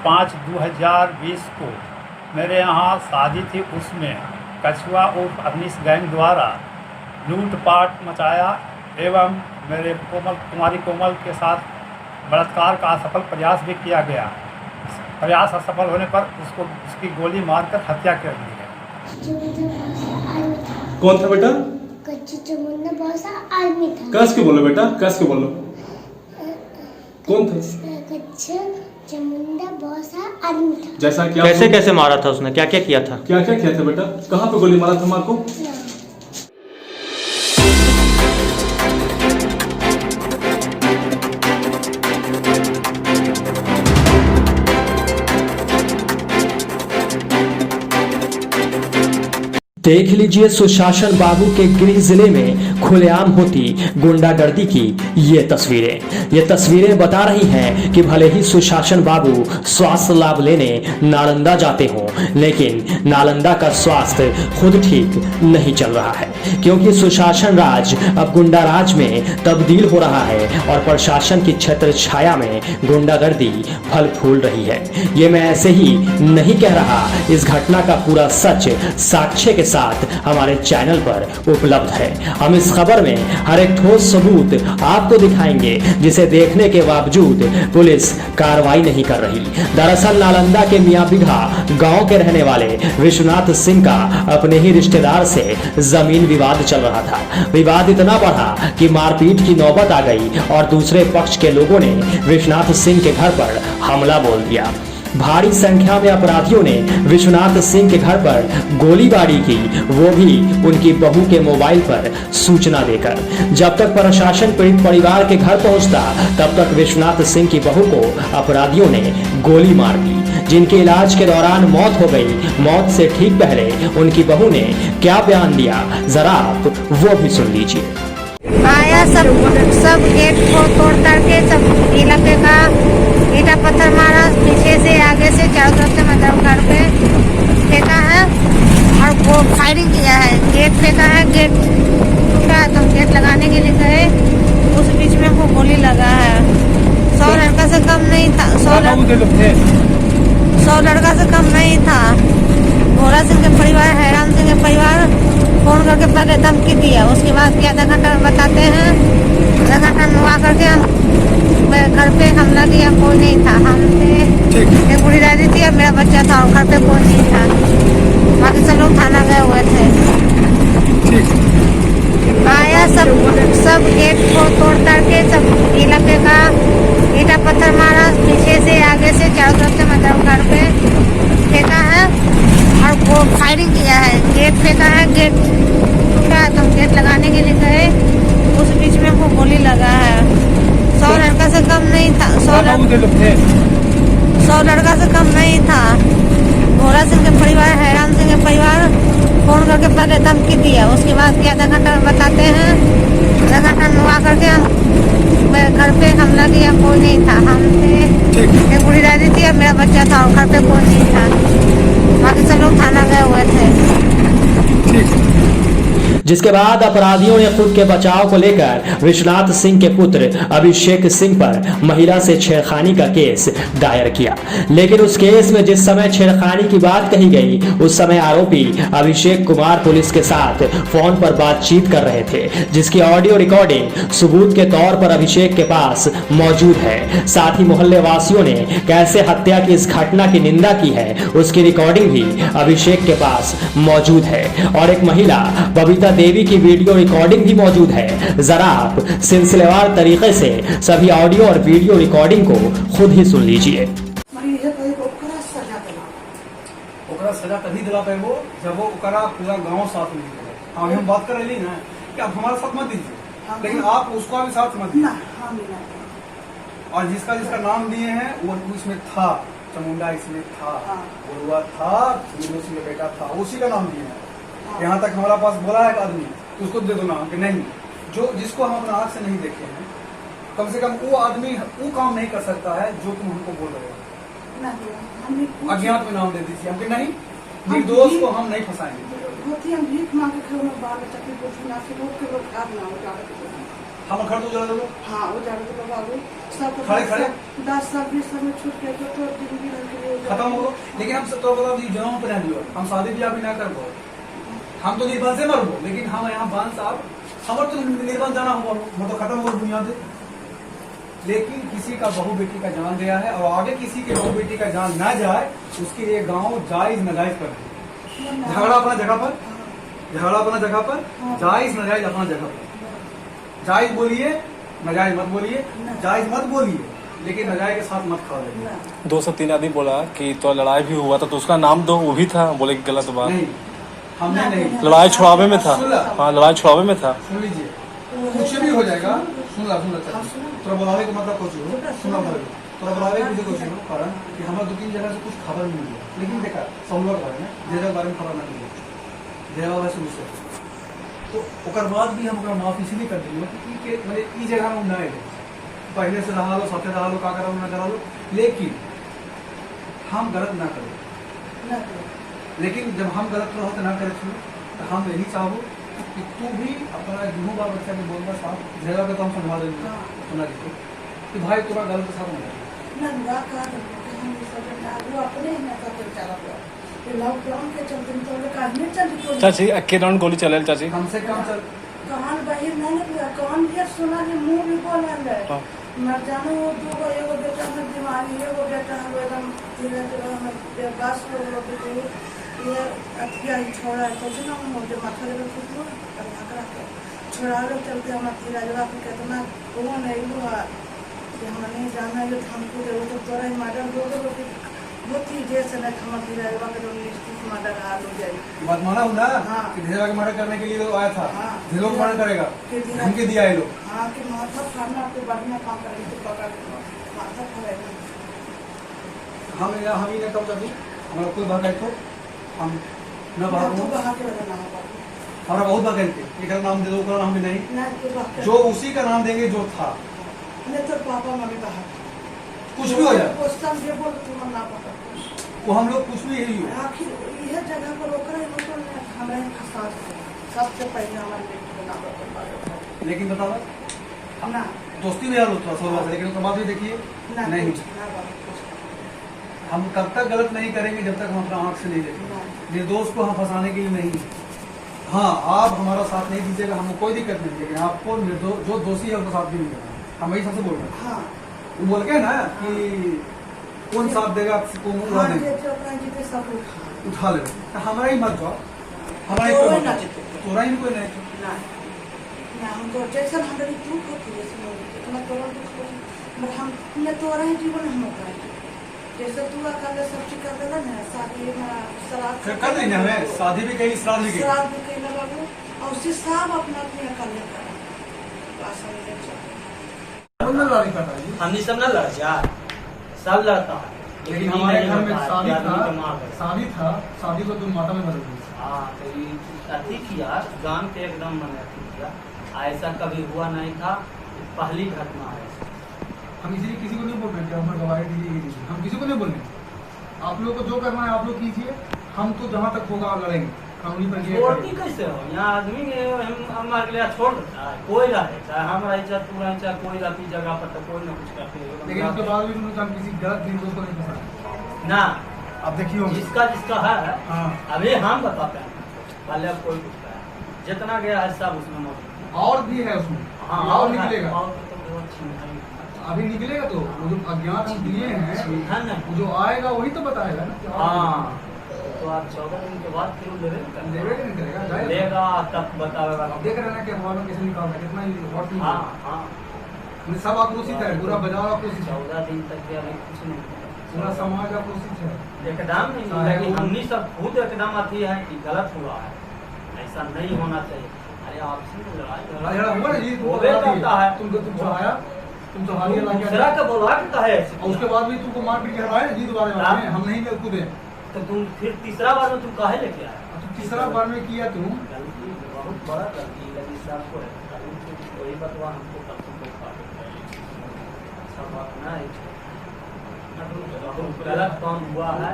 5/5/2020 को मेरे यहाँ शादी थी। उसमें कछुआ उर्फ अग्निश गैंग द्वारा लूटपाट मचाया एवं मेरे कुमारी कोमल के साथ बलात्कार का असफल प्रयास भी किया गया। प्रयास असफल होने पर उसकी गोली मारकर हत्या कर दी है। कौन था बेटा? कच्ची चमुंडा बहुत सा आदमी था। कस के बोलो बेटा, कस के बोलो। कौन था? कच्चा चमुंडा बहुत सा आदमी था। जैसा क्या? कैसे कैसे मारा था उसने, क्या क्या किया था? क्या क्या किया था बेटा? कहाँ पे गोली मारा था माँ को? देख लीजिए सुशासन बाबू के गृह जिले में खुलेआम होती गुंडागर्दी की ये तस्वीरें बता रही हैं कि भले ही सुशासन बाबू स्वास्थ्य लाभ लेने नालंदा जाते हों, लेकिन नालंदा का स्वास्थ्य खुद ठीक नहीं चल रहा है, क्योंकि सुशासन राज अब गुंडा राज में तब्दील हो रहा है और प्रशासन की छत्र छाया में गुंडागर्दी फल फूल रही है। ये मैं ऐसे ही नहीं कह रहा, इस घटना का पूरा सच साक्ष्य के साथ हमारे चैनल पर उपलब्ध है। हम इस खबर में हर एक ठोस सबूत आपको दिखाएंगे, जिसे देखने के बावजूद पुलिस कार्रवाई नहीं कर रही। दरअसल नालंदा के मियां बिघा गांव के रहने वाले विश्वनाथ सिंह का अपने ही रिश्तेदार से जमीन विवाद चल रहा था। विवाद इतना बढ़ा कि मारपीट की नौबत आ गई और दूसरे पक्ष के लोगों ने विश्वनाथ सिंह के घर पर हमला बोल दिया। भारी संख्या में अपराधियों ने विश्वनाथ सिंह के घर पर गोलीबारी की, वो भी उनकी बहू के मोबाइल पर सूचना देकर। जब तक प्रशासन पीड़ित परिवार के घर पहुंचता, तब तक विश्वनाथ सिंह की बहू को अपराधियों ने गोली मार दी, जिनके इलाज के दौरान मौत हो गई। मौत से ठीक पहले उनकी बहू ने क्या बयान दिया, जरा आप वो भी सुन लीजिए। आया सब गेट को तोड़ करके सब इलाके का ईटा पत्थर मारा, पीछे से आगे से चारों तरफ से मतलब घर पे फेंका है और वो फायरिंग किया है। गेट फेंका है, गेट टूटा तो गेट लगाने के लिए गए, उस बीच में वो गोली लगा है। 100 लड़का से कम नहीं था, 100 लड़का से कम नहीं था। भोला सिंह के परिवार, हैरान सिंह के परिवार फोन करके पहले धमकी दिया, उसके बाद क्या आधा घंटा बताते हैं। आधा घंटा हुआ करके हम घर पे हमला किया, कोई नहीं था। हम थे, एक बूढ़ी दादी थी और मेरा बच्चा था और घर पे कोई नहीं था। बाकी सब लोग थाना गए हुए थे। आया सब गेट को तोड़ करके सब इलाके का ईटा पत्थर मारा, पीछे से आगे से चारों तरफ से मतलब घर पे फेंका है और वो फायरिंग किया है। गेट फेंका है, गेट टूटा तो गेट लगाने के लिए गए, उस बीच में वो गोली लगा है। 100 लड़का से कम नहीं था, 100 लड़का से कम नहीं था। भोला सिंह के परिवार, हैरान सिंह के परिवार फोन करके पहले धमकी दिया, उसके बाद क्या आधा घंटा बताते हैं। आधा घंटा हुआ करके हम घर पे हमला किया, कोई नहीं था। हम थे, एक बूढ़ी दादी थी और मेरा बच्चा था और घर पे कोई नहीं था। बाकी सब लोग थाना गए हुए थे। जिसके बाद अपराधियों ने खुद के बचाव को लेकर विश्वनाथ सिंह के पुत्र अभिषेक सिंह पर महिला से छेड़खानी का केस दायर किया। लेकिन उस केस में जिस समय छेड़खानी की बात कही गई, उस समय आरोपी अभिषेक कुमार पुलिस के साथ फोन पर बातचीत कर रहे थे, जिसकी ऑडियो रिकॉर्डिंग सबूत के तौर पर अभिषेक के पास मौजूद है। साथ ही मोहल्ले वासियों ने कैसे हत्या की इस घटना की निंदा की है, उसकी रिकॉर्डिंग भी अभिषेक के पास मौजूद है और एक महिला बबीता देवी की वीडियो रिकॉर्डिंग भी मौजूद है। जरा आप सिलसिलेवार तरीके से सभी ऑडियो और वीडियो रिकॉर्डिंग को खुद ही सुन लीजिए। सजा तभी दिला पाए वो जब वो पूरा गांव साथ में निकले। हाँ, हम बात कर रही ना कि आप हमारा साथ मत दीजिए, लेकिन आप उसका भी साथ मत दीजिए। और जिसका नाम दिए हैं वो इसमें था, चमुंडा इसमें था, बुढ़वा था, सिंह का बेटा था, उसी का नाम दिए हैं। यहाँ तक हमारा पास बोला है एक आदमी तो उसको दे दो नाम कि नहीं, जो जिसको हम अपना आँख से नहीं देखे हैं, कम से कम वो आदमी वो काम नहीं कर सकता है जो तुम हमको बोल रहे हो। अज्ञात में नाम दे दीजिए हम कि नहीं, निर्दोष को हम नहीं फंसाएंगे। होती हम भीख मांग के खाओ ना बाल बच्चा के कुछ ना से लोग के लोग खाद ना हो जाए हम खड़ तो जला दो। हाँ वो जाने तो बाबू सब खड़े खड़े 10 साल 20 साल में छूट गया तो जिंदगी भर के लिए खत्म हो गो। लेकिन हम सब तो बता दी जन्म पर रहने दो, हम शादी ब्याह भी ना कर पाओ, हम तो निर्बल से मर गो। लेकिन हम यहाँ बांध साहब हमारे तो निर्बल जाना हुआ वो तो खत्म हो गई दुनिया से। लेकिन किसी का बहू बेटी का जान गया है और आगे किसी के बहू बेटी का जान ना जाए उसके लिए गाँव जायज नाजायज कर दे। झगड़ा अपना जगह पर, झगड़ा अपना जगह पर, जायज नाजायज अपना जगह पर। जायज बोलिए, नाजायज मत बोलिए, जायज मत बोलिए लेकिन नाजायज के साथ मत खा लीजिए। 2 से 3 आदमी बोला कि तो लड़ाई भी हुआ था तो उसका नाम दो, वो भी था, बोले कि गलत बात। नहीं, हमने नहीं। लड़ाई छुड़ावे में था। हाँ लड़ाई छुड़ावे में था। सुन लीजिए, कुछ भी हो जाएगा। सुन ला तोरा बुलावे का मतलब कुछ हो, सुना भाई तोरा बुलावे मुझे कुछ हो कारण कि हमारे 2-3 जगह से कुछ खबर नहीं मिली। लेकिन देखा सब लोग बारे में जगह बारे में खबर ना मिली जगह वैसे मुझसे तो ओकर बाद भी हम ओकरा माफ इसलिए कर दिए कि मतलब ई जगह में ना आए पहले से रहा लो साथे रहा लो का करा ना करा लो लेकिन हम गलत ना करो। लेकिन जब हम गलत रहो तो ना करे तो हम यही चाहो कि तू भी अपना दोनों बाल बच्चा के बोलना साफ जगह पे तो हम समझा देंगे सुना दीजिए कि भाई पूरा गलत के साथ ना का हम सब ना अपने ही ना कर चला लॉकडाउन के चलते तो लोग आदमी चल चाची अक्के राउंड गोली चले चाची कम से कम चल कहान बाहर नहीं निकला कौन भी सुना ने मुंह भी बोल रहा है मर जानो वो 2 गो एगो बेटा में बीमारी है वो बेटा हम एकदम धीरे-धीरे हम बस हो गए ये अतिया ही छोड़ा है तो ना मुझे माथा में कुछ हो करना करा छोड़ा लो चलते हम धीरे जगह पे कितना वो नहीं हुआ कि हम नहीं जाना है हमको जरूर तो तोरा ही मर्डर हो गए बहुत ही जैसे ना हम धीरे जगह पे निश्चित मर्डर हाल हो जाएगी बात माना हूँ ना हाँ। कि धीरे के मर्डर करने के लिए तो आया था हाँ। धीरे मर्डर करेगा धमकी दिया है लोग हाँ कि माथा फाड़ना आपको बढ़िया काम करेंगे तो पकड़ के माथा फाड़ेगा हम ही ना कब तक हमारा कोई भाग है तो हम न भागो बहा के लगाना होगा हमारा बहुत भाग है एक नाम दे दो उसका नाम भी नहीं ना तो बहा जो उसी का नाम देंगे जो था नहीं तो पापा मम्मी बहा कुछ भी हो जाए क्वेश्चन ये बोल तुम ना पकड़ वो हम लोग कुछ भी यही हो आखिर यह जगह पर रोकर हमें फंसा सबसे पहले हमारे बेटे को ना पकड़ लेकिन बताओ ना दोस्ती भी यार होता है लेकिन उसके बाद भी देखिए ना नहीं ना हम कब तक गलत नहीं करेंगे जब तक हम अपना आँख से नहीं देखेंगे निर्दोष को हम फंसाने के लिए नहीं हाँ आप हमारा साथ नहीं दीजिएगा हमको कोई दिक्कत नहीं लेकिन आपको निर्दोष जो दोषी है उसका साथ भी नहीं देना हम वही सबसे बोल रहे हैं हाँ वो बोल के ना कि कौन साथ देगा कौन उड़ा देगा उठा ले हमारा ही मत जाओ हमारा ही कोई मत तोरा ही कोई नहीं ना हमको जैसा हमारी दुख होती है इतना तोरा दुख होती मगर हम ने तोरा ही जीवन हम होता है जैसे तू अकेले सब चीज कर देगा ना शादी में श्राद्ध कर देंगे हमें शादी भी कहीं श्राद्ध भी श्राद्ध भी कहीं लगा लो और उसी सब अपना अपने अकेले करा बस हमने सब ना लड़ जा सब लड़ता है लेकिन हमारे घर में शादी था शादी को तुम माता में बदल दी हाँ तो ये अति किया गांव के एकदम मैंने अति किया ऐसा कभी हुआ नहीं था पहली घटना है हम इसलिए किसी को नहीं बोल रहे कि हमें गवाही दीजिए हम किसी को नहीं बोल रहे आप लोग को जो करना है आप लोग कीजिए हम तो जहाँ तक होगा लड़ेंगे कानूनी छोड़ती कैसे हो यहाँ आदमी ने हम हमारे लिए छोड़ देता है कोई रहे चाहे हम रहे चाहे तू रहे चाहे कोई रहती जगह पर तो कोई ना कुछ करते लेकिन उसके बाद भी हम किसी गलत निर्दोष को नहीं फंसा ना आप देखिए जिसका है हाँ अभी हम बताते हैं पहले अब कोई पूछता है जितना गया है सब उसमें मौजूद और भी है उसमें हाँ और निकलेगा और तो बहुत छीन अभी निकलेगा तो वो जो अज्ञात हम दिए हैं वो जो आएगा वही तो बताएगा ना हाँ तो आप 14 दिन के बाद फिर लेवे कि नहीं करेगा लेगा तब बताएगा देख रहे हैं ना कि हमारा कैसे निकालना है कितना हॉट हाँ हाँ सब आक्रोशित है पूरा बाजार आक्रोशित है 14 दिन तक के अभी कुछ नहीं पूरा समाज आक्रोशित है एकदम नहीं लेकिन हमनी सब खुद एकदम आती है कि गलत हुआ है ऐसा नहीं होना चाहिए अरे आपसे लड़ाई हुआ ना जी होवे करता है तुम तो आया तुम तो हालिया ला दूसरा का बोला करता है उसके बाद भी तुमको मारपीट करवाए ना जी दोबारा हम नहीं कूदे तो तुम फिर तीसरा बार में तुम काहे लेके आए तीसरा बार में किया तुम गलती बहुत बड़ा गलती लगी सबको है कोई बतवा हमको कब तुमको सब बात नहीं गलत काम हुआ है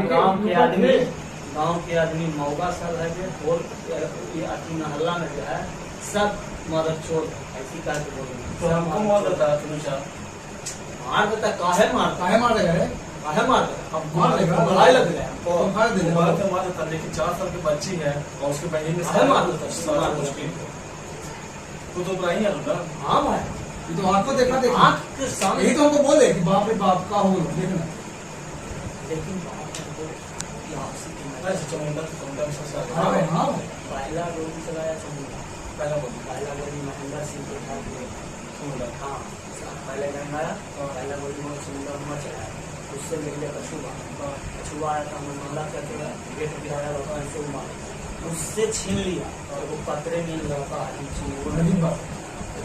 गाँव के आदमी गांव के आदमी मौगा सब है जे और ये अति मोहल्ला में जो है सब मदद छोड़ ऐसी कहा के बोले तो हमको मार देता है तुमचा मार देता काहे मारता काहे मार देगा रे? काहे मार देता अब मार देगा, लड़ाई लग गया हमको तुम मार दे मार तो मार देता, लेकिन 4 साल की बच्ची है और उसके बहन में काहे मार देता सारा मुश्किल तो बुराई है ना। हाँ भाई ये तो आपको देखा देखा आँख के सामने यही तो हमको बोले कि बाप रे बाप का हो देखना। लेकिन बात हमको ये आपसी कीमत ऐसे चमुंडा से हाँ भाई, हाँ भाई। पहला रोटी चलाया चमुंडा पहला बोल पहला गोली महेंद्र सिंह के साथ में चमुंडा हाँ पहले गंगाया पहला गोली में चमुंडा हुआ चलाया उससे मिले कछुआ कछुआ आया था हमने हमला करके गेट गिराया लड़का ऐसे मारा उससे छीन लिया और वो पतरे में लड़का नदीम बाप।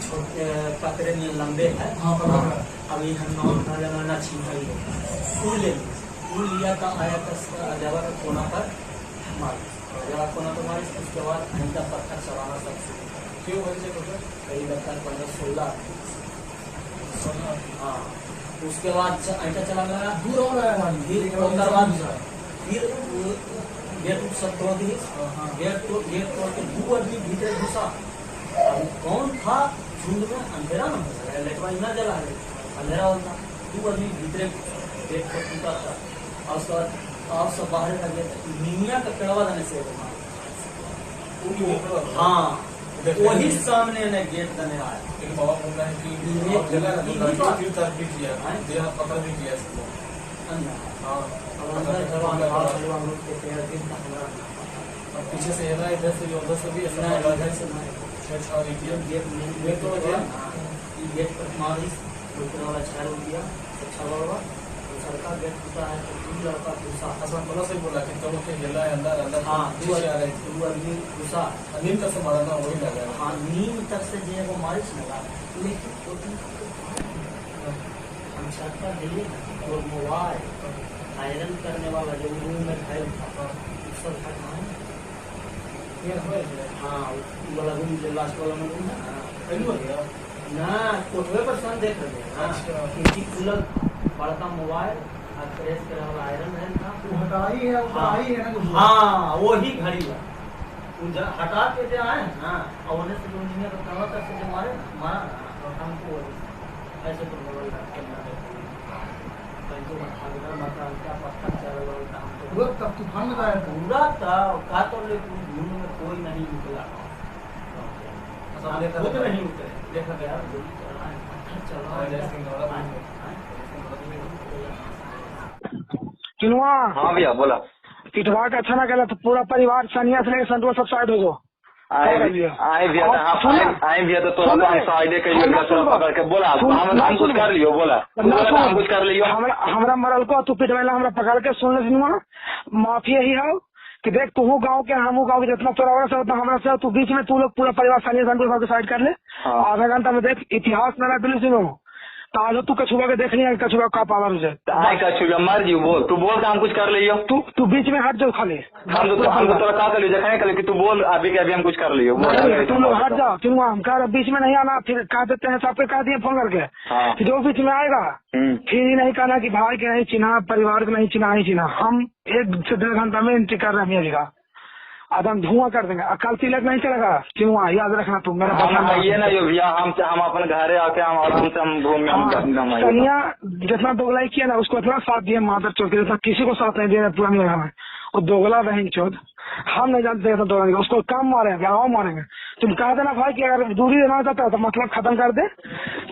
छोटे पतरे में लंबे है हाँ, पकड़ रहा है। अभी हम नौ छीन फूल ले फूल लिया था आया था अजावा का कोना पर मार अजावा कोना पर मारी उसके बाद आइंदा पत्थर चलाना सब शुरू क्यों वैसे पता करीब 15-16 हाँ उसके बाद ऐसा चला गया दूर हो रहा है आदमी। फिर उसके बाद फिर गेट सब तोड़ दी गेट तोड़ के 2 आदमी भीतर घुसा अब कौन था झुंड में अंधेरा न हो सका लाइट न जला है अंधेरा होता 2 आदमी भीतर गेट पर टूटा था और उसके बाद आप सब बाहर कर गए निमिया का कड़वा देने से हाँ वही सामने ने गेट देने आया लेकिन बाबा बोल रहे हैं कि आप जगह फिर तर्क भी किया देह पकड़ भी किया इसको। हाँ और पीछे से है इधर से भी उधर से भी ऐसा इधर से छेड़छाड़ भी किया। गेट पर मारी दूसरा वाला छाया हो गया अच्छा बाबा सरकार गेट टूटा है तो 2 लड़का घुसा हसन पहले से बोला कि तुम के हिला है अंदर अंदर हाँ पीछे आ रहे थे 2 आदमी घुसा नींद तक से मारा था वही लगा है। हाँ नींद तक से जो है वो मारिश लगा लेकिन हम छक्का दिए और मोबाइल आयरन करने वाला जो रूम में घायल था सब हटाए हाँ वाला रूम जो लास्ट वाला में रूम है पहली बार गया ना कोठवे पर सन देख रहे हैं हाँ क्योंकि खुलल बड़का मोबाइल और प्रेस करे वाला आयरन है था वो हटाई है, वो आई है ना कुछ। हाँ वही घड़ी है हटा के जो आए ना और उन्हें से जो इंजीनियर का कमर तक से जो मारे ना मारा ना और हमको ऐसे तो मोबाइल वो तब तूफान में आया था। पूरा था का तो लेकिन धुन में कोई नहीं निकला खुद नहीं उतरे देखा गया गोली चला है पत्थर चला है किनुआ हाँ भैया बोला इतवा का अच्छा ना कहला तो पूरा परिवार सनिया से लेकर संतोष सब साइड हो गो आए भैया आए भैया तो थोड़ा तो हम साइडे करिए थोड़ा पकड़ के बोला हम कुछ कर लियो बोला हम कुछ कर लियो हमरा मरल को तू पिटवेला हमरा पकड़ के सुन ले सिनुआ माफी यही है कि देख तू गाँव के हमू गाँव के जितना तोरा से उतना हमरा से तू बीच में तू लोग पूरा परिवार सनिया संतोष सब साइड कर ले आधा घंटा में देख इतिहास में रख सुनो तालो तू कछुआ के देख लिया कछुआ का पावर से कछुआ मर जी बोल तू बोल हम कुछ कर लियो तू बीच में हट जाओ खाली हम तो थोड़ा का कर लियो जखने कर कि तू बोल अभी के अभी हम कुछ कर लियो तुम लोग हट जाओ क्यों हम कह बीच में नहीं आना फिर कह देते हैं सबके कह दिए फोन करके जो बीच में आएगा फिर ही नहीं कहना कि भाई के नहीं चिन्हा परिवार को नहीं चिन्हा हम 1 से 1.5 घंटा में एंट्री कर रहे हैं का आदम धुआं कर देंगे कल तिलक नहीं चलेगा क्यों याद रखना तुम मेरा ये ना जो भैया हम अपन घरे आके हम आराम से हम घूम सनिया जितना दोगलाई किया ना उसको इतना साथ दिया मादर चौथ के किसी को साथ नहीं दिया पुरानी जगह में वो दोगला रहेंगे चौथ हम नहीं जानते दोगला उसको कम मारेंगे गाँव मारेंगे तुम कह देना भाई कि अगर दूरी देना चाहता है तो मतलब खत्म कर दे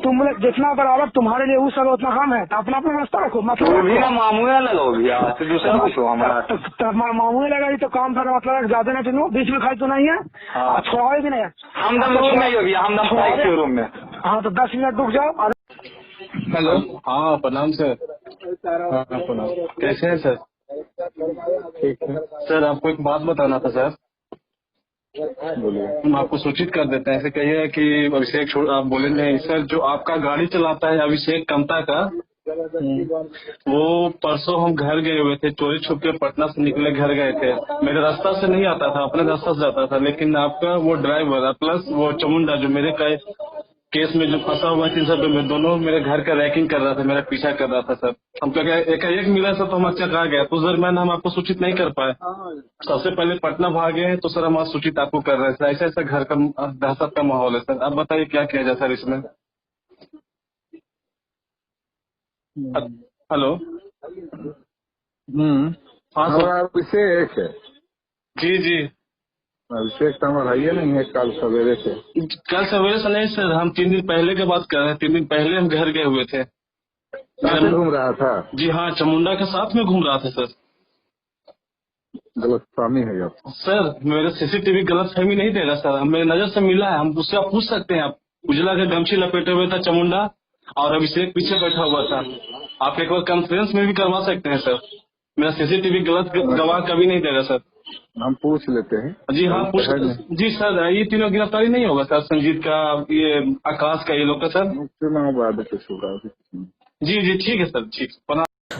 तुम जितना बराबर तुम्हारे लिए वो सब उतना हम है तो अपना अपना रास्ता रखो मतलब मामू लगाओ भैया दूसरा कुछ हमारा मामू लगा तो काम था मतलब ज्यादा नहीं चुनो बीच में खाई तो नहीं है छोड़ा भी नहीं है हम रूम में हाँ तो 10 मिनट रुक जाओ। हेलो हाँ प्रणाम सर। प्रणाम कैसे हैं सर? ठीक है सर आपको एक बात बताना था सर। बोलिए। हम आपको सूचित कर देते हैं ऐसे कहिए कि अभिषेक आप बोले नहीं सर जो आपका गाड़ी चलाता है अभिषेक कमता का वो परसों हम घर गए हुए थे चोरी छुप के पटना से निकले घर गए थे मेरे रास्ता से नहीं आता था अपने रास्ता से जाता था लेकिन आपका वो ड्राइवर प्लस वो चमुंडा जो मेरे केस में जो फंसा हुआ है 300 रुपये में, दोनों मेरे घर का रैकिंग कर रहा था, मेरा पीछा कर रहा था सर। हमको एक मिला सर तो हम अच्छा कहा गया, तो उस दरमियान हम आपको सूचित नहीं कर पाए। सबसे पहले पटना भागे हैं तो सर हम आज सूचित आपको कर रहे हैं सर। ऐसा घर का दहशत का माहौल है सर। आप बताइए क्या किया जाए सर इसमें। हेलो। हाँ सर। अभिषेक है। जी जी। अभिषेक तो हमारा ये नहीं है, कल सवेरे से। कल सवेरे से नहीं सर, हम 3 दिन पहले की बात कर रहे हैं। 3 दिन पहले हम घर गए हुए थे। घूम रहा था। जी हाँ, चामुंडा के साथ में घूम रहा था सर। गलतफहमी है आप सर, मेरे सीसीटीवी गलतफहमी नहीं देगा सर, मेरे नजर से मिला है। हम उससे आप पूछ सकते हैं। आप उजला के गमछी लपेटे हुए था चामुंडा, और अभिषेक पीछे बैठा हुआ था। आप एक बार कॉन्फ्रेंस में भी करवा सकते हैं सर। मेरा सीसीटीवी गलत गवाह कभी नहीं देगा सर। हम पूछ लेते हैं। जी हाँ पूछ। जी सर, ये तीनों गिरफ्तारी नहीं होगा सर? संजीत का, ये आकाश का, ये लोग का सर। बाद कुछ होगा। जी जी ठीक है सर, ठीक।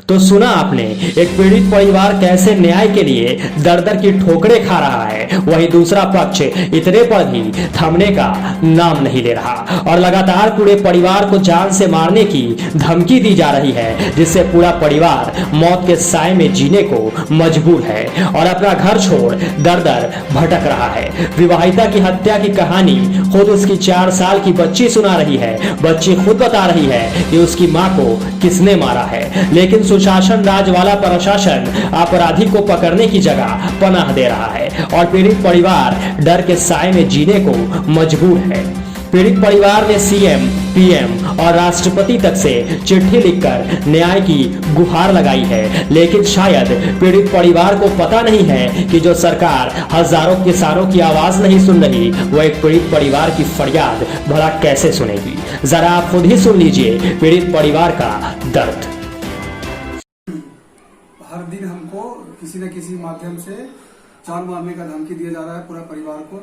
तो सुना आपने, एक पीड़ित परिवार कैसे न्याय के लिए दर दर की ठोकरें खा रहा है, वहीं दूसरा पक्ष इतने पर भी थमने का नाम नहीं ले रहा और लगातार पूरे परिवार को जान से मारने की धमकी दी जा रही है, जिससे पूरा परिवार मौत के साए में जीने को मजबूर है और अपना घर छोड़ दर दर भटक रहा है। विवाहिता की हत्या की कहानी खुद उसकी 4 साल की बच्ची सुना रही है। बच्ची खुद बता रही है कि उसकी मां को किसने मारा है, लेकिन सुशासन राज वाला प्रशासन अपराधी को पकड़ने की जगह पनाह दे रहा है और पीड़ित परिवार डर के साए में जीने को मजबूर है। पीड़ित परिवार ने सीएम, पीएम और राष्ट्रपति तक से चिट्ठी लिखकर न्याय की गुहार लगाई है, लेकिन शायद पीड़ित परिवार को पता नहीं है कि जो सरकार हजारों किसानों की आवाज नहीं सुन रही, वो एक पीड़ित परिवार की फरियाद भला कैसे सुनेगी। जरा आप खुद ही सुन लीजिए पीड़ित परिवार का दर्द। हर दिन हमको किसी न किसी माध्यम से जान मारने का धमकी दिया जा रहा है पूरा परिवार को।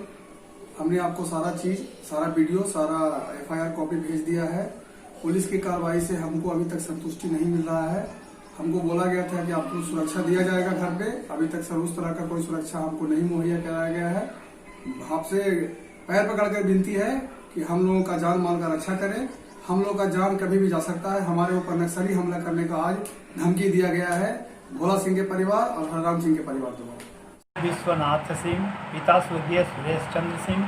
हमने आपको सारा चीज, सारा वीडियो, सारा एफआईआर कॉपी भेज दिया है। पुलिस की कार्रवाई से हमको अभी तक संतुष्टि नहीं मिल रहा है। हमको बोला गया था कि आपको सुरक्षा दिया जाएगा घर पे, अभी तक सर उस तरह का कोई सुरक्षा हमको नहीं मुहैया कराया गया है। आपसे पैर पकड़कर विनती है कि हम लोगों का जान माल का रक्षा करें। हम लोगों का जान कभी भी जा सकता है। हमारे ऊपर नक्सली हमला करने का आज धमकी दिया गया है भोला सिंह के परिवार और हरराम सिंह के परिवार द्वारा। विश्वनाथ सिंह, पिता स्वर्गीय सुरेश चंद्र सिंह,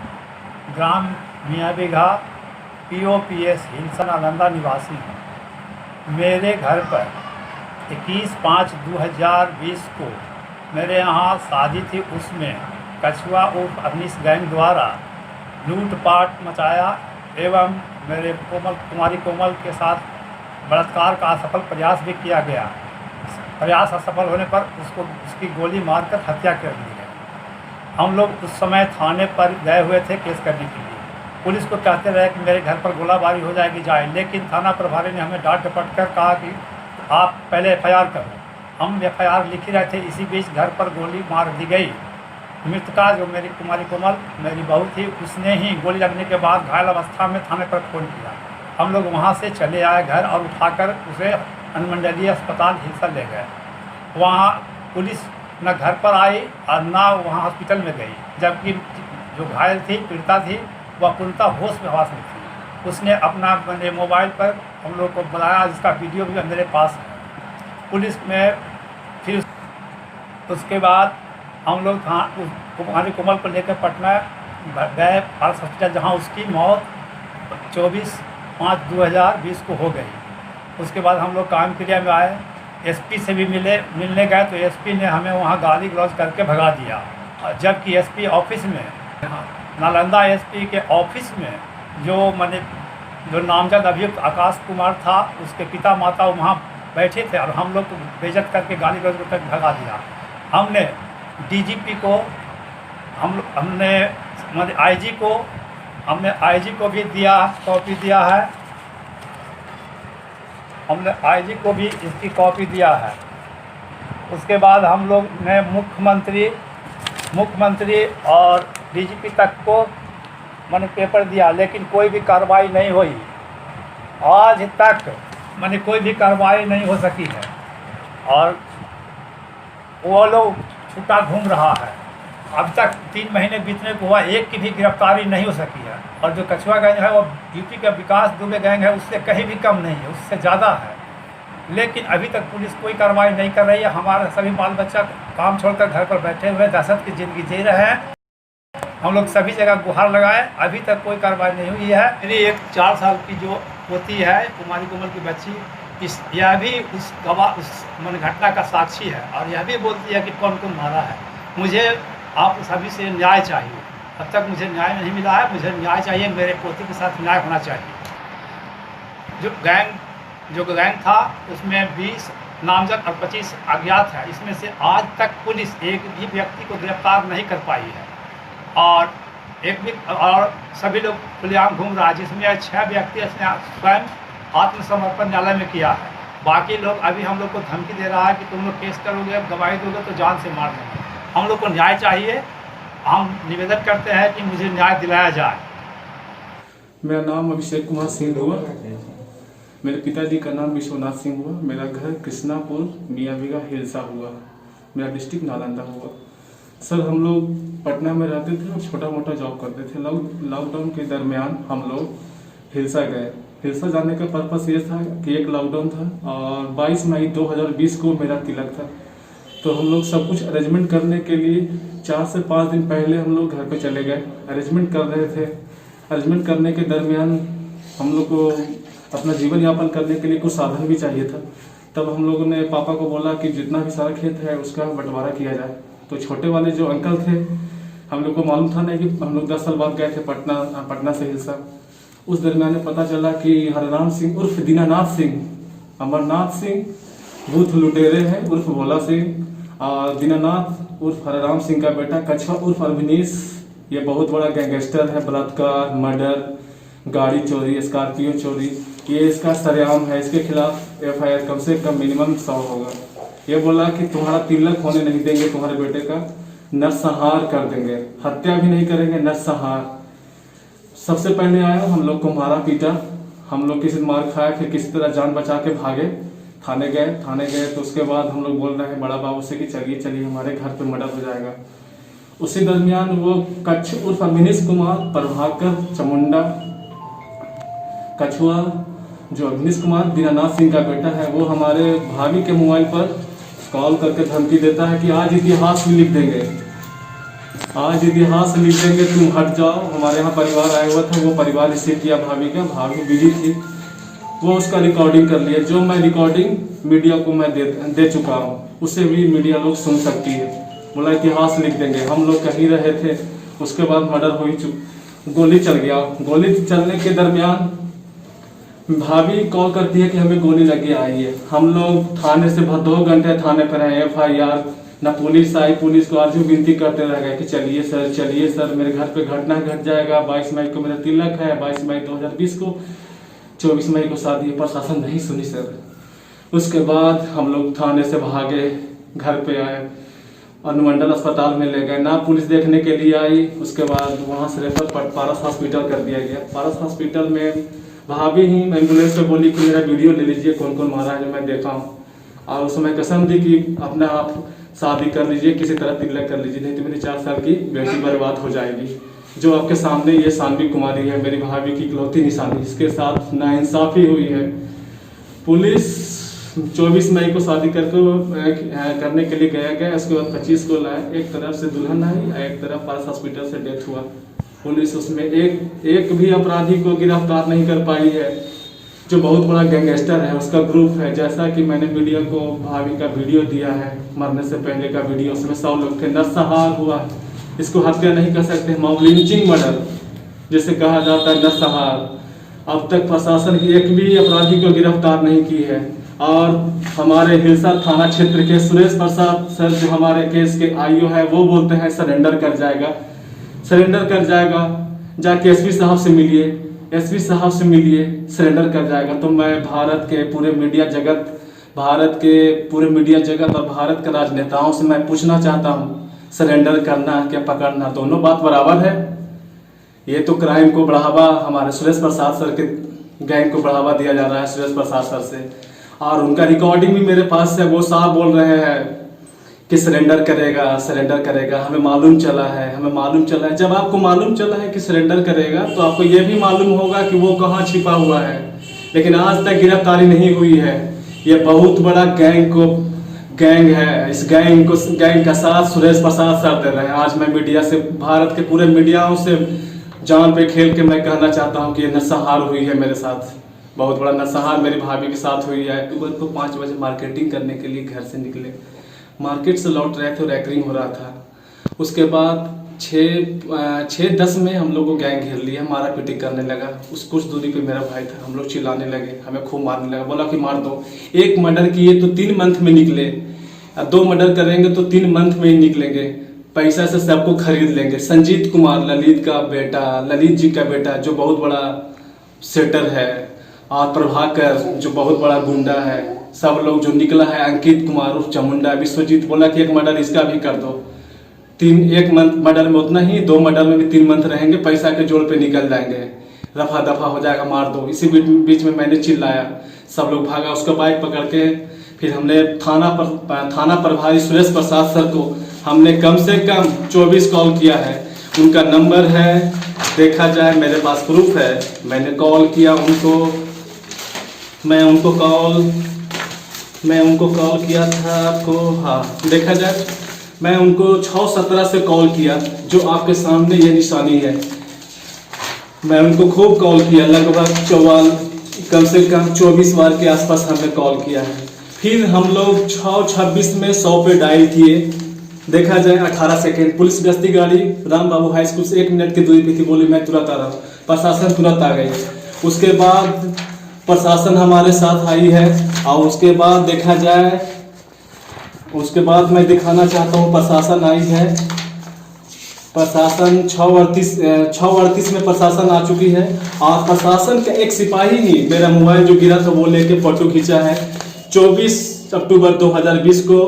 ग्राम मियाँ बिघा, POPS हिलसा नालंदा निवासी हूँ। मेरे घर पर 21/5/2020 को मेरे यहाँ शादी थी, उसमें कछुआ उर्फ अग्निश गैंग द्वारा लूटपाट मचाया एवं मेरे कुमारी कोमल के साथ बलात्कार का असफल प्रयास भी किया गया। प्रयास असफल होने पर उसकी गोली मारकर हत्या कर दी गई। हम लोग उस समय थाने पर गए हुए थे केस करने के लिए। पुलिस को कहते रहे कि मेरे घर पर गोलाबारी हो जाएगी जाए, लेकिन थाना प्रभारी ने हमें डांट डपट कर कहा कि आप पहले FIR करो। हम FIR लिख ही रहे थे, इसी बीच घर पर गोली मार दी गई। मृतका जो मेरी कुमारी कोमल मेरी बहू थी, उसने ही गोली लगने के बाद घायल अवस्था में थाने पर फ़ोन किया। हम लोग वहाँ से चले आए घर और उठाकर उसे अनुमंडलीय अस्पताल हिलसा ले गए। वहाँ पुलिस न घर पर आई और न वहाँ हॉस्पिटल में गई, जबकि जो घायल थी, पीड़िता थी, वह पूर्णतः होश में हवास में थी। उसने अपना मेरे मोबाइल पर हम लोग को बुलाया, जिसका वीडियो भी मेरे पास है। पुलिस में फिर उसके बाद हम लोग कुमारी कोमल को लेकर पटना गए पारस हॉस्पिटल, जहाँ उसकी मौत 24/5/2020 को हो गई। उसके बाद हम लोग काम क्रिया में आए, SP से भी मिलने गए तो SP ने हमें वहाँ गाली गलौज करके भगा दिया। जबकि SP ऑफिस में, नालंदा SP के ऑफिस में जो नामजद अभियुक्त आकाश कुमार था, उसके पिता माता वहाँ बैठे थे और हम लोग को बेइज्जत करके गाली गलौज करके भगा दिया। हमने DGP को हमने IG को भी दिया, कॉपी दिया है। हमने IG को भी इसकी कॉपी दिया है। उसके बाद हम लोग ने मुख्यमंत्री और DGP तक को मैंने पेपर दिया, लेकिन कोई भी कार्रवाई नहीं हुई। आज तक मैंने कोई भी कार्रवाई नहीं हो सकी है और वो लोग छूटा घूम रहा है। अब तक 3 महीने बीतने को हुआ, एक की भी गिरफ्तारी नहीं हो सकी है। और जो कछुआ गैंग है वो यूपी का विकास दुबे गैंग है, उससे कहीं भी कम नहीं है, उससे ज़्यादा है। लेकिन अभी तक पुलिस कोई कार्रवाई नहीं कर रही है। हमारे सभी बाल बच्चा काम छोड़कर घर पर बैठे हुए दहशत की ज़िंदगी जी रहे हैं। हम लोग सभी जगह गुहार लगाए, अभी तक कोई कार्रवाई नहीं हुई है। मेरी एक 4 साल की जो पोती है, कुमारी कोमल की बच्ची, यह भी उस घटना का साक्षी है और यह भी बोलती है कि कौन कौन मारा है। मुझे आप सभी से न्याय चाहिए। अब तक मुझे न्याय नहीं मिला है, मुझे न्याय चाहिए। मेरे पोती के साथ न्याय होना चाहिए। जो गैंग था उसमें 20 नामजद और 25 अज्ञात है। इसमें से आज तक पुलिस एक भी व्यक्ति को गिरफ्तार नहीं कर पाई है और सभी लोग खुलेआम घूम रहा है, जिसमें 6 व्यक्ति स्वयं आत्मसमर्पण न्यायालय में किया है। बाकी लोग अभी हम लोग को धमकी दे रहा है कि तुम लोग केस करोगे, गवाही दोगे तो जान से मार देंगे। हम लोग को न्याय चाहिए। हम निवेदन करते हैं कि मुझे न्याय दिलाया जाए। मेरा नाम अभिषेक कुमार सिंह हुआ। मेरे पिताजी का नाम विश्वनाथ सिंह हुआ। मेरा घर कृष्णापुर मियाँ बीघा हिलसा हुआ। मेरा डिस्ट्रिक्ट नालंदा हुआ। सर, हम लोग पटना में रहते थे और छोटा मोटा जॉब करते थे। लॉकडाउन के दरमियान हम लोग हिलसा गए। हिलसा जाने का पर्पस ये था कि एक लॉकडाउन था और 22 मई 2020 को मेरा तिलक था। तो हम लोग सब कुछ अरेंजमेंट करने के लिए 4 से 5 दिन पहले हम लोग घर पे चले गए। अरेंजमेंट कर रहे थे। अरेंजमेंट करने के दरमियान हम लोग को अपना जीवन यापन करने के लिए कुछ साधन भी चाहिए था। तब हम लोगों ने पापा को बोला कि जितना भी सारा खेत है उसका बंटवारा किया जाए। तो छोटे वाले जो अंकल थे, हम लोग को मालूम था नहीं कि हम लोग 10 साल बाद गए थे पटना से हिलसा। उस दरमियान में पता चला कि हरराम सिंह उर्फ दीनानाथ सिंह, अमरनाथ सिंह भूत लुटेरे हैं उर्फ भोला सिंह और दीनानाथ उर्फ हरराम सिंह का बेटा कछुआ उर्फ अभिनीश, ये बहुत बड़ा गैंगस्टर है। बलात्कार, मर्डर, गाड़ी चोरी, स्कॉर्पियो चोरी, ये इसका सरेआम है। इसके खिलाफ FIR कम से कम मिनिमम 100 होगा। ये बोला कि तुम्हारा तिलक होने नहीं देंगे, तुम्हारे बेटे का नरसंहार कर देंगे, हत्या भी नहीं करेंगे, नरसंहार। सबसे पहले आया, हम लोग को मारा पीटा, हम लोग किसी मार खाया, फिर किसी तरह जान बचा के भागे। थाने गए तो उसके बाद हम लोग बोल रहे हैं बड़ा बाबू से कि चलिए हमारे घर पे मर्डर हो जाएगा। उसी दरमियान वो कच्छ उर्फ अभिनीश कुमार, प्रभाकर चमुंडा, कछुआ जो अभिनीश कुमार दीनानाथ सिंह का बेटा है, वो हमारे भाभी के मोबाइल पर कॉल करके धमकी देता है कि आज इतिहास भी लिख देंगे, आज इतिहास लिख देंगे, तुम हट जाओ। हमारे यहाँ परिवार आया हुआ था, वो परिवार रिसीव किया भाभी का। भाभी बिजी थी, वो उसका रिकॉर्डिंग कर लिया। जो मैं रिकॉर्डिंग मीडिया को मैं दे चुका हूँ, उसे भी मीडिया लोग सुन सकती है। बोला इतिहास लिख देंगे। हम लोग कहीं रहे थे, उसके बाद मर्डर हो ही गोली चल गया। गोली चलने के दरमियान भाभी कॉल करती है कि हमें गोली लगी आई है। हम लोग थाने से 2 घंटे थाने पर हैं, FIR ना पुलिस आई। पुलिस को आज भी विनती करते रह गए कि चलिए सर, मेरे घर पे घटना घट जाएगा। 22 मई को मेरा तिलक है, 22 मई 2020 को, 24 मई को शादी। प्रशासन नहीं सुनी सर। उसके बाद हम लोग थाने से भागे, घर पे आए, अनुमंडल अस्पताल में ले गए, ना पुलिस देखने के लिए आई। उसके बाद वहाँ से रेफर पारस हॉस्पिटल कर दिया गया। पारस हॉस्पिटल में भाभी ही एम्बुलेंस से बोली कि मेरा वीडियो ले लीजिए, कौन कौन मारा है जो मैं देखा हूँ। और उस समय कसम दी कि अपना आप शादी कर लीजिए, किसी तरह तिलक कर लीजिए, नहीं तो मेरी 4 साल की बेटी बर्बाद हो जाएगी। जो आपके सामने ये सानवी कुमारी है, मेरी भाभी की इकलौती निशानी, इसके साथ नाइंसाफी हुई है। पुलिस 24 मई को शादी करने के लिए गया। उसके बाद 25 को लाया। एक तरफ से दुल्हन आई, एक तरफ पारस हॉस्पिटल से डेथ हुआ। पुलिस उसमें एक भी अपराधी को गिरफ्तार नहीं कर पाई है, जो बहुत बड़ा गैंगस्टर है, उसका ग्रुप है। जैसा कि मैंने वीडियो को भाभी का वीडियो दिया है, मरने से पहले का वीडियो, उसमें 100 लोग थे। नरसंहार हुआ, इसको हत्या नहीं कर सकते, मॉब लिंचिंग मर्डर जिसे कहा जाता है, नरसंहार। अब तक प्रशासन एक भी अपराधी को गिरफ्तार नहीं की है। और हमारे हिलसा थाना क्षेत्र के सुरेश प्रसाद सर, जो हमारे केस के IO है, वो बोलते हैं सरेंडर कर जाएगा। जाके SP साहब से मिलिए, SP साहब से मिलिए, सरेंडर कर जाएगा। तो मैं भारत के पूरे मीडिया जगत और भारत के राजनेताओं से मैं पूछना चाहता हूँ, सरेंडर करना क्या पकड़ना, दोनों बात बराबर है? ये तो क्राइम को बढ़ावा, हमारे सुरेश प्रसाद सर के गैंग को बढ़ावा दिया जा रहा है, सुरेश प्रसाद सर से। और उनका रिकॉर्डिंग भी मेरे पास है। वो साहब बोल रहे हैं कि सरेंडर करेगा, हमें मालूम चला है। जब आपको मालूम चला है कि सरेंडर करेगा तो आपको ये भी मालूम होगा कि वो कहाँ छिपा हुआ है, लेकिन आज तक गिरफ्तारी नहीं हुई है। ये बहुत बड़ा गैंग है। इस गैंग का साथ सुरेश प्रसाद सर दे रहे हैं। आज मैं मीडिया से, भारत के पूरे मीडियाओं से जान पे खेल के मैं कहना चाहता हूँ कि ये नरसंहार हुई है मेरे साथ, बहुत बड़ा नरसंहार मेरी भाभी के साथ हुई है। सुबह को 5 बजे मार्केटिंग करने के लिए घर से निकले, मार्केट से लौट रहे थे, रैकरिंग हो रहा था। उसके बाद 6:10 में हम लोग को गैंग घेर लिया, मारा पीटी करने लगा। उस कुछ दूरी पे मेरा भाई था, हम लोग चिल्लाने लगे, हमें खूब मारने लगा, बोला कि मार दो। 1 मर्डर किए तो 3 मंथ में निकले, 2 मर्डर करेंगे तो 3 मंथ में ही निकलेंगे, पैसा से सबको खरीद लेंगे। संजीत कुमार ललित जी का बेटा जो बहुत बड़ा सेटर है, और प्रभाकर जो बहुत बड़ा गुंडा है, सब लोग जो निकला है, अंकित कुमार उर्फ चामुंडा, विश्वजीत बोला कि 1 मर्डर इसका भी कर दो। 1 मर्डर में उतना ही, 2 मर्डर में भी 3 मंथ रहेंगे, पैसा के जोड़ पे निकल जाएंगे, रफा दफा हो जाएगा, मार दो। इसी बीच में मैंने चिल्लाया, सब लोग भागा। उसका बाइक पकड़ के फिर हमने थाना प्रभारी सुरेश प्रसाद सर को हमने कम से कम 24 कॉल किया है। उनका नंबर है, देखा जाए, मेरे पास प्रूफ है। मैंने कॉल किया उनको, मैं उनको कॉल किया था आपको, हाँ देखा जाए, मैं उनको 6:17 से कॉल किया, जो आपके सामने ये निशानी है। मैं उनको खूब कॉल किया, लगभग कम से कम 24 बार के आसपास हमने कॉल किया है। फिर हम लोग 6:26 में 100 पे डायल किए, देखा जाए 18 सेकेंड। पुलिस गश्ती गाड़ी राम बाबू हाई स्कूल से 1 मिनट की दूरी पे थी, बोली मैं तुरंत आ रहा हूँ। प्रशासन तुरंत आ गई। उसके बाद प्रशासन हमारे साथ आई है, और उसके बाद देखा जाए, उसके बाद मैं दिखाना चाहता हूँ, प्रशासन आई है। प्रशासन 6:38 में प्रशासन आ चुकी है, और प्रशासन का एक सिपाही ही मेरा मोबाइल जो गिरा था वो लेके फोटो खींचा है। 24 अक्टूबर 2020 को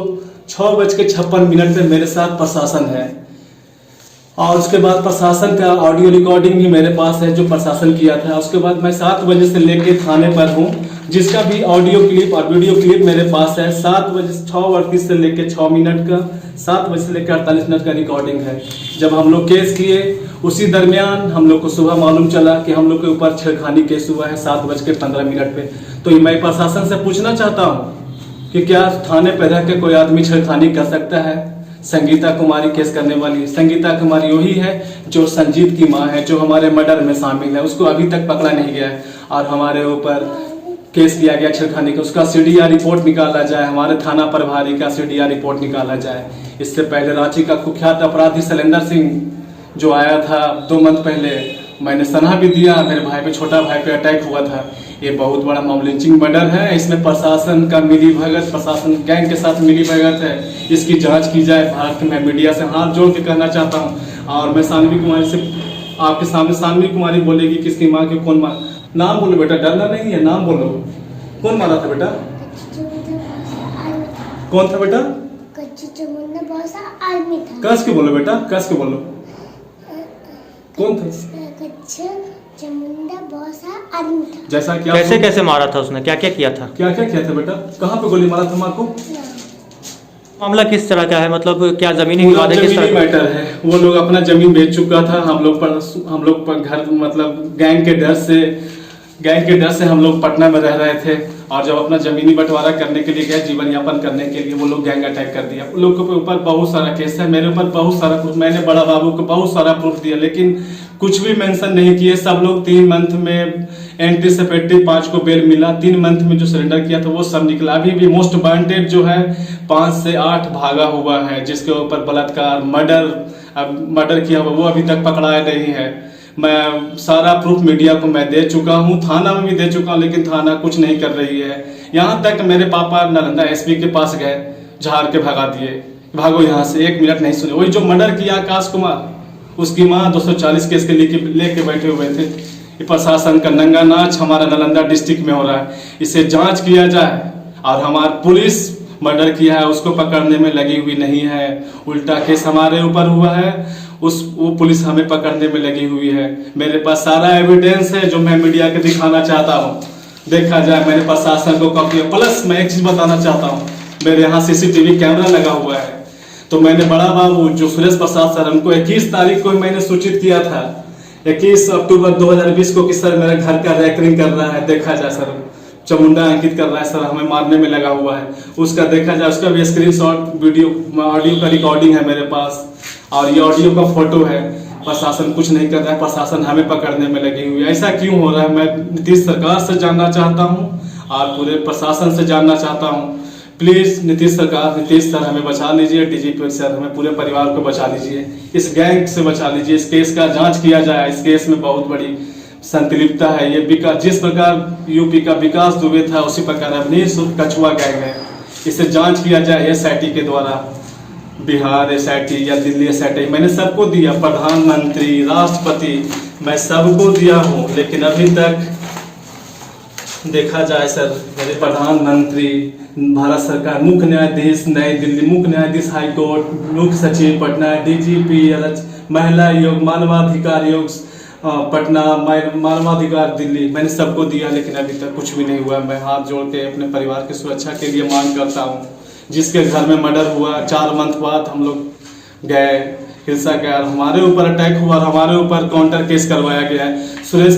6:56 पे मेरे साथ प्रशासन है। और उसके बाद प्रशासन का ऑडियो रिकॉर्डिंग भी मेरे पास है, जो प्रशासन किया था। उसके बाद मैं 7 बजे से लेके थाने पर हूँ, जिसका भी ऑडियो क्लिप और वीडियो क्लिप मेरे पास है। 7 बजे 6:38 से लेके 6 मिनट का, 7 बजे से लेकर 48 मिनट का रिकॉर्डिंग है। जब हम लोग केस किए, उसी दरमियान हम लोग को सुबह मालूम चला कि हम लोग के ऊपर छेड़खानी केस हुआ है 7:15 पे। तो मैं प्रशासन से पूछना चाहता हूँ कि क्या थाने पर रह के कोई आदमी छेड़खानी कर सकता है? संगीता कुमारी केस करने वाली, संगीता कुमारी वही है जो संजीत की माँ है, जो हमारे मर्डर में शामिल है। उसको अभी तक पकड़ा नहीं गया है, और हमारे ऊपर केस किया गया छेड़खानी का। उसका CDR रिपोर्ट निकाला जाए, हमारे थाना प्रभारी का CDR रिपोर्ट निकाला जाए। इससे पहले रांची का कुख्यात अपराधी शैलेंद्र सिंह जो आया था 2 मंथ पहले, मैंने सलाह भी दिया, मेरे भाई पे, छोटा भाई पे अटैक हुआ था। ये बहुत बड़ा मॉब लिंचिंग मर्डर है। इसमें प्रशासन का मिलीभगत, प्रशासन गैंग के साथ मिलीभगत है। इसकी जांच की जाए। भारत के मैं मीडिया से हाथ जोड़ के कहना चाहता हूँ। और मैं सानवी कुमारी से आपके सामने, सानवी कुमारी बोलेगी किसकी माँ के कौन मार, नाम बोलो बेटा, डरना नहीं है, नाम बोलो। कौन मारा था बेटा? कौन था बेटा? कस के बोलो बेटा, कस के बोलो, कौन था? जैसा कि कैसे मारा था उसने, क्या किया था? क्या किया था बेटा? कहाँ पे गोली मारा था माँ को? मामला किस तरह का है, मतलब क्या जमीनी विवाद है? जमीनी मैटर है। वो लोग अपना जमीन बेच चुका था, हम लोग पर घर, मतलब गैंग के डर से हम लोग पटना में रह रहे थे, और जब अपना जमीनी बंटवारा करने के लिए गए, जीवन यापन करने के लिए, वो लोग गैंग अटैक कर दिया। उन लोगों के ऊपर बहुत सारा केस है, मेरे ऊपर बहुत सारा प्रूफ, मैंने बड़ा बाबू को बहुत सारा प्रूफ दिया, लेकिन कुछ भी मेंशन नहीं किए। सब लोग 3 मंथ में एंटीसिपेटरी 5 को बेल मिला, 3 मंथ में जो सरेंडर किया था वो सब निकला। अभी भी मोस्ट वांटेड जो है 5 से 8 भागा हुआ है, जिसके ऊपर बलात्कार, मर्डर किया हुआ, वो अभी तक पकड़ाया नहीं है। मैं सारा प्रूफ मीडिया को मैं दे चुका हूँ, थाना में भी दे चुका हूँ, लेकिन थाना कुछ नहीं कर रही है। यहाँ तक मेरे पापा नालंदा SP के पास गए, झाड़ के भगा दिए, भागो यहाँ से, 1 मिनट नहीं सुने। वही जो मर्डर किया आकाश कुमार, उसकी माँ 240 केस के लेके बैठे हुए थे। ये प्रशासन का नंगा नाच हमारा नालंदा डिस्ट्रिक्ट में हो रहा है। इसे जांच किया जाए, और हमारी पुलिस मर्डर किया है उसको पकड़ने में लगी हुई नहीं है। उल्टा केस हमारे ऊपर हुआ है, वो पुलिस हमें पकड़ने में लगी हुई है। मेरे पास सारा एविडेंस है जो मैं मीडिया के दिखाना चाहता हूँ। देखा जाए, मैंने प्रशासन को कॉपी, प्लस मैं एक चीज बताना चाहता हूँ, मेरे यहाँ CCTV कैमरा लगा हुआ है। तो मैंने बड़ा बाबू जो सुरेश प्रसाद सर, हमको 21 तारीख को मैंने सूचित किया था, 21 अक्टूबर 2020 को कि सर मेरे घर का रैकरिंग कर रहा है, देखा जाए सर, चमुंडा अंकित कर रहा है सर, हमें मारने में लगा हुआ है, उसका देखा जाए, उसका भी स्क्रीनशॉट वीडियो ऑडियो का रिकॉर्डिंग है मेरे पास, और ये ऑडियो का फोटो है। प्रशासन कुछ नहीं कर रहा है, प्रशासन हमें पकड़ने में लगी हुई है। ऐसा क्यों हो रहा है? मैं नीतीश सरकार से जानना चाहता हूँ और पूरे प्रशासन से जानना चाहता हूँ। प्लीज नीतीश सरकार, नीतीश सर हमें बचा लीजिए, डीजीपी सर हमें पूरे परिवार को बचा लीजिए, इस गैंग से बचा लीजिए, इस केस का जांच किया जाए। इस केस में बहुत बड़ी संतलिप्तता है। ये जिस प्रकार यूपी का विकास दुबे था, उसी प्रकार अवनीश कछुआ गैंग है, इसे जांच किया जाए SIT के द्वारा। बिहार SIT या दिल्ली SIT मैंने सबको दिया, प्रधानमंत्री, राष्ट्रपति, मैं सबको दिया हूँ, लेकिन अभी तक देखा जाए सर, मेरे प्रधानमंत्री, भारत सरकार, मुख्य न्यायाधीश नई दिल्ली, मुख्य न्यायाधीश हाई कोर्ट, मुख्य सचिव पटना, DGP, महिला आयोग, मानवाधिकार आयोग पटना, मानवाधिकार दिल्ली, मैंने सबको दिया, लेकिन अभी तक कुछ भी नहीं हुआ। मैं हाथ जोड़ के अपने परिवार की सुरक्षा के लिए मांग करता हूँ। जिसके घर में मर्डर हुआ, 4 मंथ बाद हम लोग गए हिंसा के, और हमारे ऊपर अटैक हुआ और हमारे ऊपर काउंटर केस करवाया गया है। सुरेश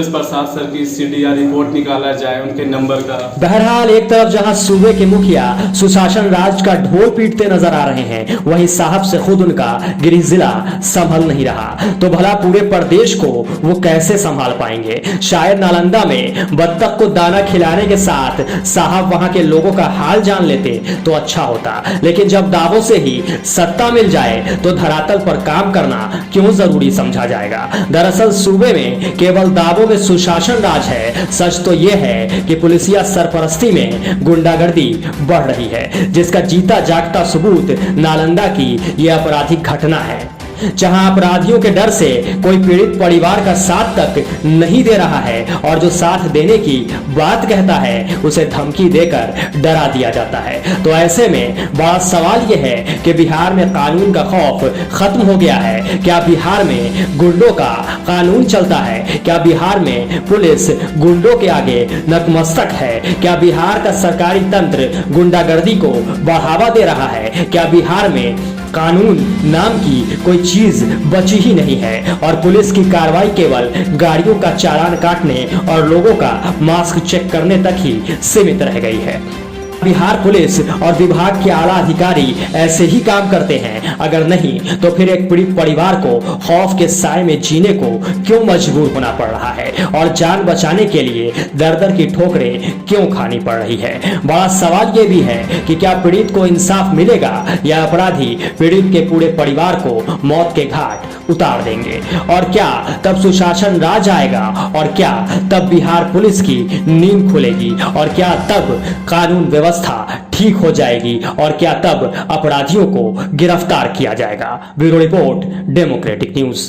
प्रसाद सर की CDR रिपोर्ट निकाला जाए, उनके नंबर का। बहरहाल एक तरफ जहां सूबे के मुखिया सुशासन राज का ढोल पीटते नजर आ रहे हैं, वहीं साहब से खुद उनका गृह जिला संभल नहीं रहा, तो भला पूरे प्रदेश को वो कैसे संभाल पाएंगे? शायद नालंदा में बत्तख को दाना खिलाने के साथ साहब वहां के लोगों का हाल जान लेते तो अच्छा होता, लेकिन जब दावों से ही सत्ता मिल जाए तो धरातल पर काम करना क्यों जरूरी समझा जाएगा? दरअसल सूबे में केवल दावों में सुशासन राज है। सच तो यह है कि पुलिसिया सरपरस्ती में गुंडागर्दी बढ़ रही है, जिसका जीता जागता सबूत नालंदा की यह आपराधिक घटना है, जहां अपराधियों के डर से कोई पीड़ित परिवार का साथ तक नहीं दे रहा है, और जो साथ देने की बात कहता है उसे धमकी देकर डरा दिया जाता है। तो ऐसे में बड़ा सवाल यह है कि बिहार में कानून का खौफ खत्म हो गया है? क्या बिहार में गुंडों का कानून चलता है? क्या बिहार में पुलिस गुंडों के आगे नतमस्तक है? क्या बिहार का सरकारी तंत्र गुंडागर्दी को बढ़ावा दे रहा है? क्या बिहार में कानून नाम की कोई चीज बची ही नहीं है, और पुलिस की कार्रवाई केवल गाड़ियों का चालान काटने और लोगों का मास्क चेक करने तक ही सीमित रह गई है? बिहार पुलिस और विभाग के आला अधिकारी ऐसे ही काम करते हैं? अगर नहीं तो फिर एक पीड़ित परिवार को खौफ के साए में जीने को क्यों मजबूर होना पड़ रहा है, और जान बचाने के लिए दर दर की ठोकरें क्यों खानी पड़ रही है? बड़ा सवाल ये भी है कि क्या पीड़ित को इंसाफ मिलेगा, या अपराधी पीड़ित के पूरे परिवार को मौत के घाट उतार देंगे? और क्या तब सुशासन राज आएगा? और क्या तब बिहार पुलिस की नींद खुलेगी? और क्या तब कानून व्यवस्था ठीक हो जाएगी? और क्या तब अपराधियों को गिरफ्तार किया जाएगा? Bureau report, democratic news.